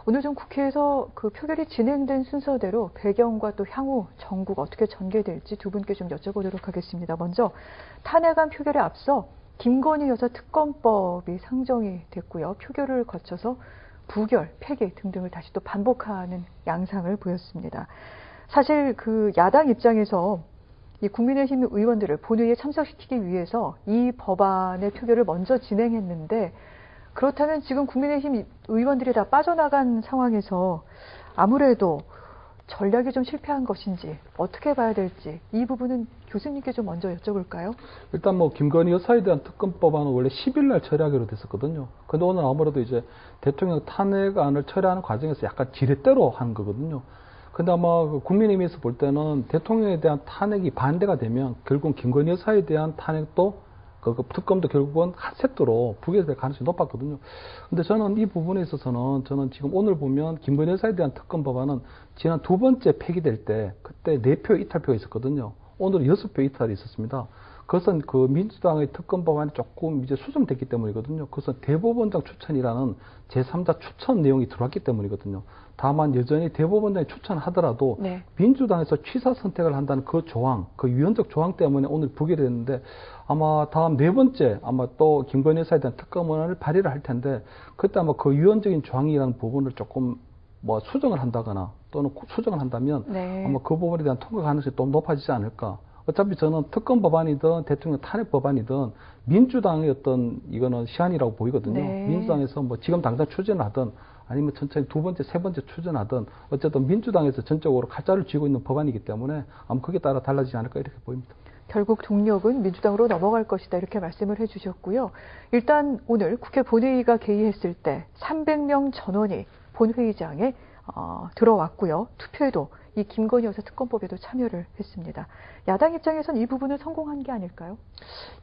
오늘 좀 국회에서 그 표결이 진행된 순서대로 배경과 또 향후 전국 어떻게 전개될지 두 분께 좀 여쭤보도록 하겠습니다. 먼저 탄핵안 표결에 앞서 김건희 여사 특검법이 상정이 됐고요. 표결을 거쳐서 부결, 폐기 등등을 다시 또 반복하는 양상을 보였습니다. 사실 그 야당 입장에서 이 국민의힘 의원들을 본회의에 참석시키기 위해서 이 법안의 표결을 먼저 진행했는데, 그렇다면 지금 국민의힘 의원들이 다 빠져나간 상황에서 아무래도 전략이 좀 실패한 것인지 어떻게 봐야 될지 이 부분은 교수님께 좀 먼저 여쭤볼까요? 일단 뭐 김건희 여사에 대한 특검법안은 원래 10일 날 처리하기로 됐었거든요. 근데 오늘 아무래도 이제 대통령 탄핵안을 처리하는 과정에서 약간 지렛대로 한 거거든요. 근데 아마 국민의힘에서 볼 때는 대통령에 대한 탄핵이 반대가 되면 결국은 김건희 여사에 대한 탄핵도 그 특검도 결국은 한 세트로 부결될 가능성이 높았거든요. 근데 저는 이 부분에 있어서는 저는 지금 오늘 보면 김건희 여사에 대한 특검 법안은 지난 두 번째 폐기될 때 그때 4표 이탈표가 있었거든요. 오늘은 6표 이탈이 있었습니다. 그것은 그 민주당의 특검 법안이 조금 이제 수정됐기 때문이거든요. 그것은 대법원장 추천이라는 제3자 추천 내용이 들어왔기 때문이거든요. 다만 여전히 대법원장이 추천하더라도 네. 민주당에서 취사 선택을 한다는 그 조항, 그 유연적 조항 때문에 오늘 부결이 됐는데 아마 다음 4번째 아마 또 김건희 여사에 대한 특검안을 발의를 할 텐데 그때 아마 그 유연적인 조항이라는 부분을 조금 뭐 수정을 한다거나 또는 수정을 한다면 네. 아마 그 부분에 대한 통과 가능성이 또 높아지지 않을까. 어차피 저는 특검 법안이든 대통령 탄핵 법안이든 민주당의 어떤 이거는 시한이라고 보이거든요. 네. 민주당에서 뭐 지금 당장 추진하든 아니면 천천히 두 번째, 세 번째 추진하든 어쨌든 민주당에서 전적으로 칼자를 쥐고 있는 법안이기 때문에 아마 거기에 따라 달라지지 않을까 이렇게 보입니다. 결국 동력은 민주당으로 넘어갈 것이다 이렇게 말씀을 해주셨고요. 일단 오늘 국회 본회의가 개의했을 때 300명 전원이 본회의장에 들어왔고요. 투표에도 이 김건희 여사 특검법에도 참여를 했습니다. 야당 입장에선 이 부분은 성공한 게 아닐까요?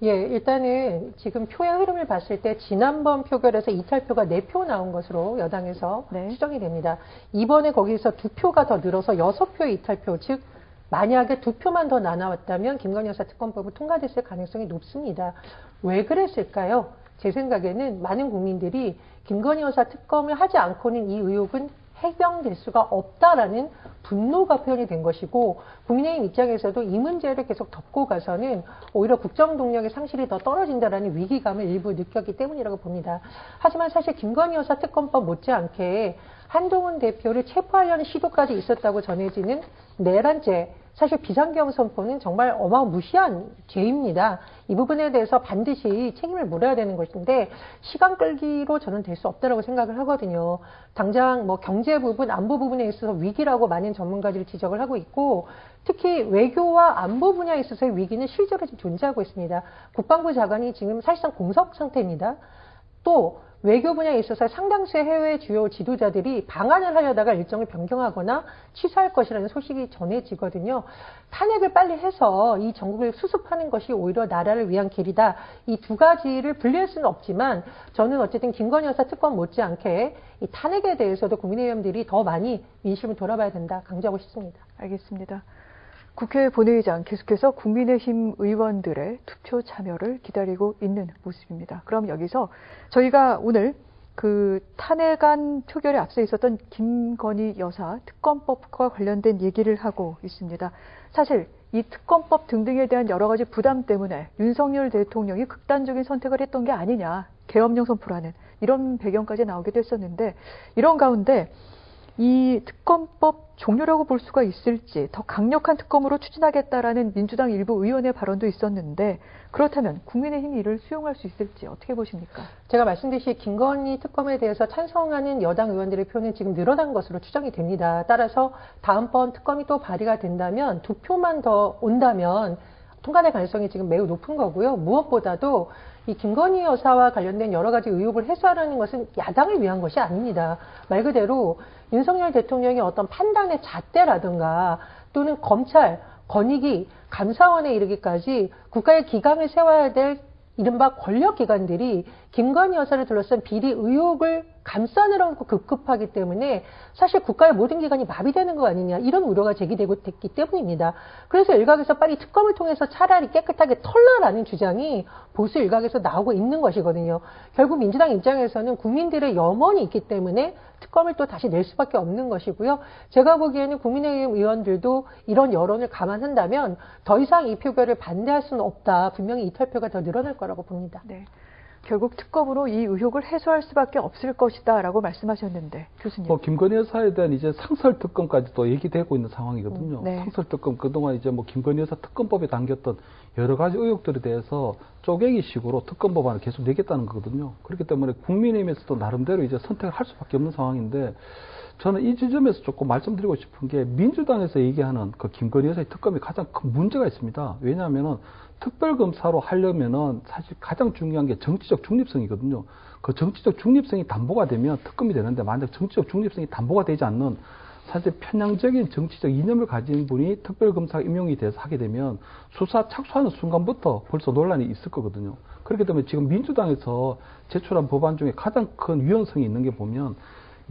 예, 일단은 지금 표의 흐름을 봤을 때 지난번 표결에서 이탈표가 4표 나온 것으로 여당에서 네. 추정이 됩니다. 이번에 거기서 2표가 더 늘어서 6표의 이탈표, 즉 만약에 2표만 더 나왔다면 김건희 여사 특검법이 통과됐을 가능성이 높습니다. 왜 그랬을까요? 제 생각에는 많은 국민들이 김건희 여사 특검을 하지 않고는 이 의혹은 해명될 수가 없다라는 분노가 표현이 된 것이고, 국민의힘 입장에서도 이 문제를 계속 덮고 가서는 오히려 국정 동력의 상실이 더 떨어진다라는 위기감을 일부 느꼈기 때문이라고 봅니다. 하지만 사실 김건희 여사 특검법 못지않게 한동훈 대표를 체포하려는 시도까지 있었다고 전해지는 내란죄, 사실 비상경 선포는 정말 어마무시한 죄입니다. 이 부분에 대해서 반드시 책임을 물어야 되는 것인데 시간 끌기로 저는 될 수 없다고 생각을 하거든요. 당장 뭐 경제 부분, 안보 부분에 있어서 위기라고 많은 전문가들이 지적을 하고 있고, 특히 외교와 안보 분야에 있어서의 위기는 실제로 지금 존재하고 있습니다. 국방부 장관이 지금 사실상 공석 상태입니다. 또 외교 분야에 있어서 상당수의 해외 주요 지도자들이 방한을 하려다가 일정을 변경하거나 취소할 것이라는 소식이 전해지거든요. 탄핵을 빨리 해서 이 전국을 수습하는 것이 오히려 나라를 위한 길이다. 이 두 가지를 분리할 수는 없지만 저는 어쨌든 김건희 여사 특검 못지않게 이 탄핵에 대해서도 국민의힘들이 더 많이 민심을 돌아봐야 된다 강조하고 싶습니다. 알겠습니다. 국회 본회의장 계속해서 국민의힘 의원들의 투표 참여를 기다리고 있는 모습입니다. 그럼 여기서 저희가 오늘 그 탄핵안 표결에 앞서 있었던 김건희 여사 특검법과 관련된 얘기를 하고 있습니다. 사실 이 특검법 등등에 대한 여러 가지 부담 때문에 윤석열 대통령이 극단적인 선택을 했던 게 아니냐, 계엄령 선포라는 이런 배경까지 나오기도 했었는데, 이런 가운데 이 특검법 종료라고 볼 수가 있을지, 더 강력한 특검으로 추진하겠다라는 민주당 일부 의원의 발언도 있었는데, 그렇다면 국민의힘이 이를 수용할 수 있을지 어떻게 보십니까? 제가 말씀드린 김건희 특검에 대해서 찬성하는 여당 의원들의 표는 지금 늘어난 것으로 추정이 됩니다. 따라서 다음번 특검이 또 발의가 된다면 2표만 더 온다면 통과될 가능성이 지금 매우 높은 거고요. 무엇보다도 이 김건희 여사와 관련된 여러 가지 의혹을 해소하라는 것은 야당을 위한 것이 아닙니다. 말 그대로 윤석열 대통령의 어떤 판단의 잣대라든가 또는 검찰, 권익위, 감사원에 이르기까지 국가의 기강을 세워야 될 이른바 권력기관들이 김건희 여사를 둘러싼 비리 의혹을 감싸느라고 급급하기 때문에 사실 국가의 모든 기관이 마비되는 거 아니냐 이런 우려가 제기되고 됐기 때문입니다. 그래서 일각에서 빨리 특검을 통해서 차라리 깨끗하게 털라라는 주장이 보수 일각에서 나오고 있는 것이거든요. 결국 민주당 입장에서는 국민들의 염원이 있기 때문에 특검을 또 다시 낼 수밖에 없는 것이고요. 제가 보기에는 국민의힘 의원들도 이런 여론을 감안한다면 더 이상 이 표결을 반대할 수는 없다. 분명히 이탈표가 더 늘어날 거라고 봅니다. 네. 결국 특검으로 이 의혹을 해소할 수밖에 없을 것이다라고 말씀하셨는데 교수님. 김건희 여사에 대한 이제 상설 특검까지 또 얘기되고 있는 상황이거든요. 네. 상설 특검 그동안 이제 김건희 여사 특검법에 담겼던 여러 가지 의혹들에 대해서 쪼개기식으로 특검 법안을 계속 내겠다는 거거든요. 그렇기 때문에 국민의힘에서도 나름대로 이제 선택을 할 수밖에 없는 상황인데 저는 이 지점에서 조금 말씀드리고 싶은 게 민주당에서 얘기하는 그 김건희 여사의 특검이 가장 큰 문제가 있습니다. 왜냐하면은 특별검사로 하려면은 사실 가장 중요한 게 정치적 중립성이거든요. 그 정치적 중립성이 담보가 되면 특검이 되는데 만약 정치적 중립성이 담보가 되지 않는 사실 편향적인 정치적 이념을 가진 분이 특별검사 임용이 돼서 하게 되면 수사 착수하는 순간부터 벌써 논란이 있을 거거든요. 그렇기 때문에 지금 민주당에서 제출한 법안 중에 가장 큰 위헌성이 있는 게 보면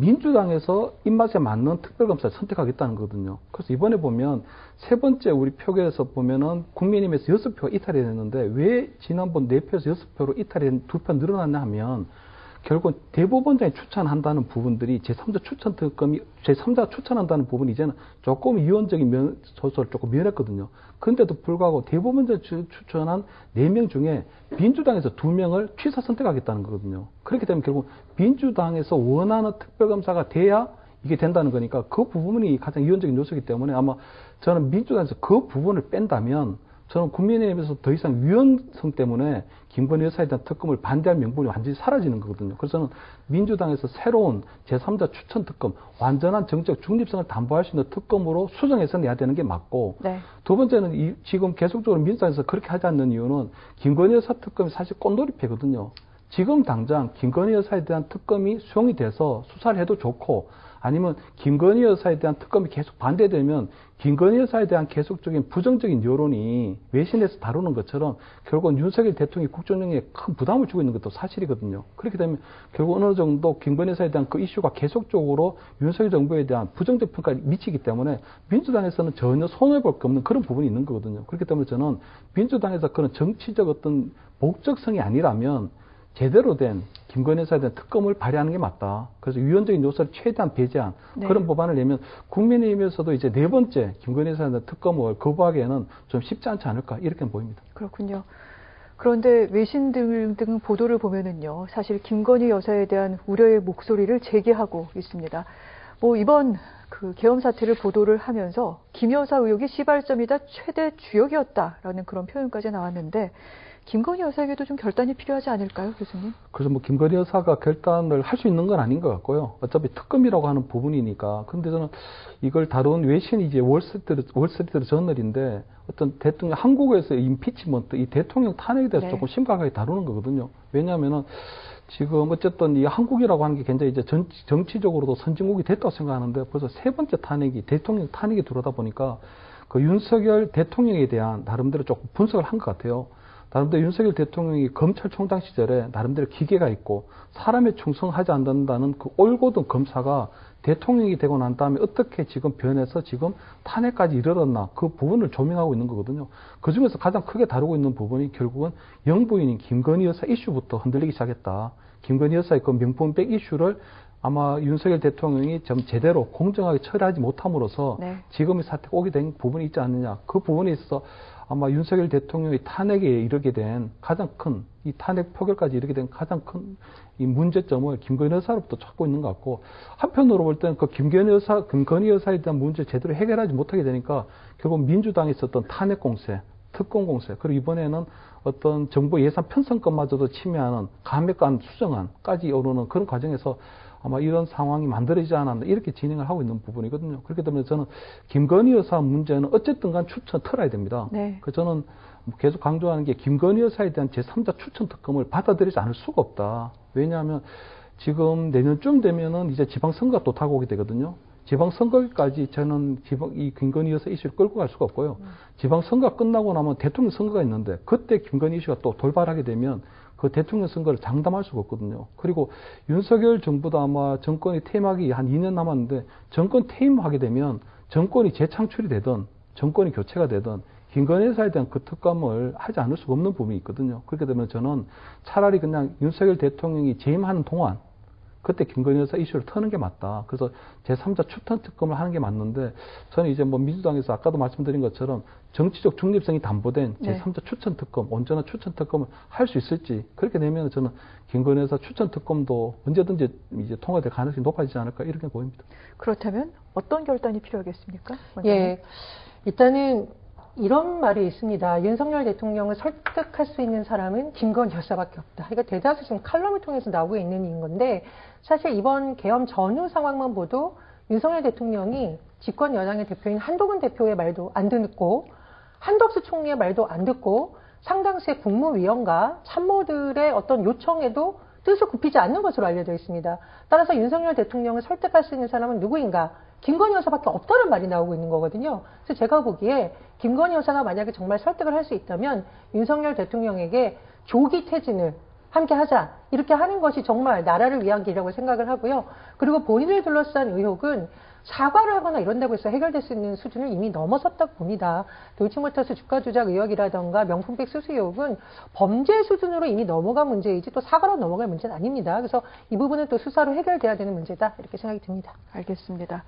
민주당에서 입맛에 맞는 특별검사를 선택하겠다는 거거든요. 그래서 이번에 보면 세 번째 우리 표결에서 보면은 국민의힘에서 6표가 이탈이 됐는데 왜 지난번 4표에서 6표로 이탈이 2표 늘어났냐 하면 결국 대법원장이 추천한다는 부분들이 제3자 추천 특검이 제3자가 추천한다는 부분이 이제는 조금 위헌적인 소설을 조금 면했거든요. 그런데도 불구하고 대법원장이 추천한 4명 중에 민주당에서 2명을 취사 선택하겠다는 거거든요. 그렇기 때문에 결국 민주당에서 원하는 특별검사가 돼야 이게 된다는 거니까 그 부분이 가장 위헌적인 요소이기 때문에 아마 저는 민주당에서 그 부분을 뺀다면 저는 국민의힘에서 더 이상 위헌성 때문에 김건희 여사에 대한 특검을 반대할 명분이 완전히 사라지는 거거든요. 그래서 저는 민주당에서 새로운 제3자 추천 특검, 완전한 정치적 중립성을 담보할 수 있는 특검으로 수정해서 내야 되는 게 맞고 네. 두 번째는 지금 계속적으로 민주당에서 그렇게 하지 않는 이유는 김건희 여사 특검이 사실 꼰돌이패거든요. 지금 당장 김건희 여사에 대한 특검이 수용이 돼서 수사를 해도 좋고 아니면 김건희 여사에 대한 특검이 계속 반대되면 김건희 여사에 대한 계속적인 부정적인 여론이 외신에서 다루는 것처럼 결국은 윤석열 대통령이 국정운영에 큰 부담을 주고 있는 것도 사실이거든요. 그렇게 되면 결국 어느 정도 김건희 여사에 대한 그 이슈가 계속적으로 윤석열 정부에 대한 부정적 평가를 미치기 때문에 민주당에서는 전혀 손해볼 게 없는 그런 부분이 있는 거거든요. 그렇기 때문에 저는 민주당에서 그런 정치적 어떤 목적성이 아니라면 제대로 된 김건희 여사에 대한 특검을 발의하는 게 맞다. 그래서 위헌적인 요소를 최대한 배제한 그런 법안을 내면 국민의힘에서도 이제 4번째 김건희 여사에 대한 특검을 거부하기에는 좀 쉽지 않지 않을까 이렇게 보입니다. 그렇군요. 그런데 외신 등 보도를 보면은요, 사실 김건희 여사에 대한 우려의 목소리를 제기하고 있습니다. 이번 그 계엄 사태를 보도를 하면서 김 여사 의혹이 시발점이다, 최대 주역이었다라는 그런 표현까지 나왔는데. 김건희 여사에게도 좀 결단이 필요하지 않을까요, 교수님? 그래서 김건희 여사가 결단을 할 수 있는 건 아닌 것 같고요. 어차피 특검이라고 하는 부분이니까. 근데 저는 이걸 다룬 외신이 이제 월스트리트 저널인데 어떤 대통령, 한국에서 임피치먼트, 이 대통령 탄핵에 대해서 조금 심각하게 다루는 거거든요. 왜냐하면은 지금 어쨌든 이 한국이라고 하는 게 굉장히 이제 정치적으로도 선진국이 됐다고 생각하는데 벌써 3번째 탄핵이, 대통령 탄핵이 들어오다 보니까 그 윤석열 대통령에 대한 나름대로 조금 분석을 한 것 같아요. 나름대로 윤석열 대통령이 검찰총장 시절에 나름대로 기계가 있고 사람에 충성하지 않는다는 그 올곧은 검사가 대통령이 되고 난 다음에 어떻게 지금 변해서 지금 탄핵까지 이르렀나 그 부분을 조명하고 있는 거거든요. 그 중에서 가장 크게 다루고 있는 부분이 결국은 영부인인 김건희 여사 이슈부터 흔들리기 시작했다. 김건희 여사의 그 명품백 이슈를 아마 윤석열 대통령이 좀 제대로 공정하게 처리하지 못함으로써 지금의 사태가 오게 된 부분이 있지 않느냐. 그 부분에 있어서 아마 윤석열 대통령의 탄핵에 이르게 된 가장 큰, 이 탄핵 표결까지 이르게 된 가장 큰 이 문제점을 김건희 여사로부터 찾고 있는 것 같고, 한편으로 볼 때는 그 김건희 여사에 대한 문제를 제대로 해결하지 못하게 되니까 결국 민주당에 있었던 탄핵 공세, 특검 공세, 그리고 이번에는 어떤 정부 예산 편성권마저도 침해하는 감액관 수정안까지 오르는 그런 과정에서 아마 이런 상황이 만들어지지 않았나 이렇게 진행을 하고 있는 부분이거든요. 그렇기 때문에 저는 김건희 여사 문제는 어쨌든 간 추천 털어야 됩니다. 그래서 저는 계속 강조하는 게 김건희 여사에 대한 제3자 추천 특검을 받아들이지 않을 수가 없다. 왜냐하면 지금 내년쯤 되면은 이제 지방선거가 또 다가오게 되거든요. 지방선거까지 저는 이 김건희 여사 이슈를 끌고 갈 수가 없고요. 지방선거가 끝나고 나면 대통령 선거가 있는데 그때 김건희 이슈가 또 돌발하게 되면 그 대통령 선거를 장담할 수가 없거든요. 그리고 윤석열 정부도 아마 정권이 퇴임하기 한 2년 남았는데 정권 퇴임하게 되면 정권이 재창출이 되든 정권이 교체가 되든 김건희 여사에 대한 그 특검을 하지 않을 수가 없는 부분이 있거든요. 그렇게 되면 저는 차라리 그냥 윤석열 대통령이 재임하는 동안 그때 김건희 여사 이슈를 터는 게 맞다. 그래서 제3자 추천 특검을 하는 게 맞는데 저는 이제 뭐 민주당에서 아까도 말씀드린 것처럼 정치적 중립성이 담보된 제3자 추천 특검, 온전한 추천 특검을 할 수 있을지 그렇게 되면 저는 김건희 여사 추천 특검도 언제든지 이제 통과될 가능성이 높아지지 않을까 이렇게 보입니다. 그렇다면 어떤 결단이 필요하겠습니까? 예, 일단은 이런 말이 있습니다. 윤석열 대통령을 설득할 수 있는 사람은 김건희 여사밖에 없다. 그러니까 대다수 지금 칼럼을 통해서 나오고 있는 건데 사실 이번 계엄 전후 상황만 봐도 윤석열 대통령이 집권 여당의 대표인 한동훈 대표의 말도 안 듣고 한덕수 총리의 말도 안 듣고 상당수의 국무위원과 참모들의 어떤 요청에도 뜻을 굽히지 않는 것으로 알려져 있습니다. 따라서 윤석열 대통령을 설득할 수 있는 사람은 누구인가? 김건희 여사밖에 없다는 말이 나오고 있는 거거든요. 그래서 제가 보기에 김건희 여사가 만약에 정말 설득을 할 수 있다면 윤석열 대통령에게 조기 퇴진을 함께 하자 이렇게 하는 것이 정말 나라를 위한 길이라고 생각을 하고요. 그리고 본인을 둘러싼 의혹은 사과를 하거나 이런다고 해서 해결될 수 있는 수준을 이미 넘어섰다고 봅니다. 도이치모터스 주가 조작 의혹이라던가 명품백 수수 의혹은 범죄 수준으로 이미 넘어간 문제이지 또 사과로 넘어갈 문제는 아닙니다. 그래서 이 부분은 또 수사로 해결돼야 되는 문제다 이렇게 생각이 듭니다. 알겠습니다.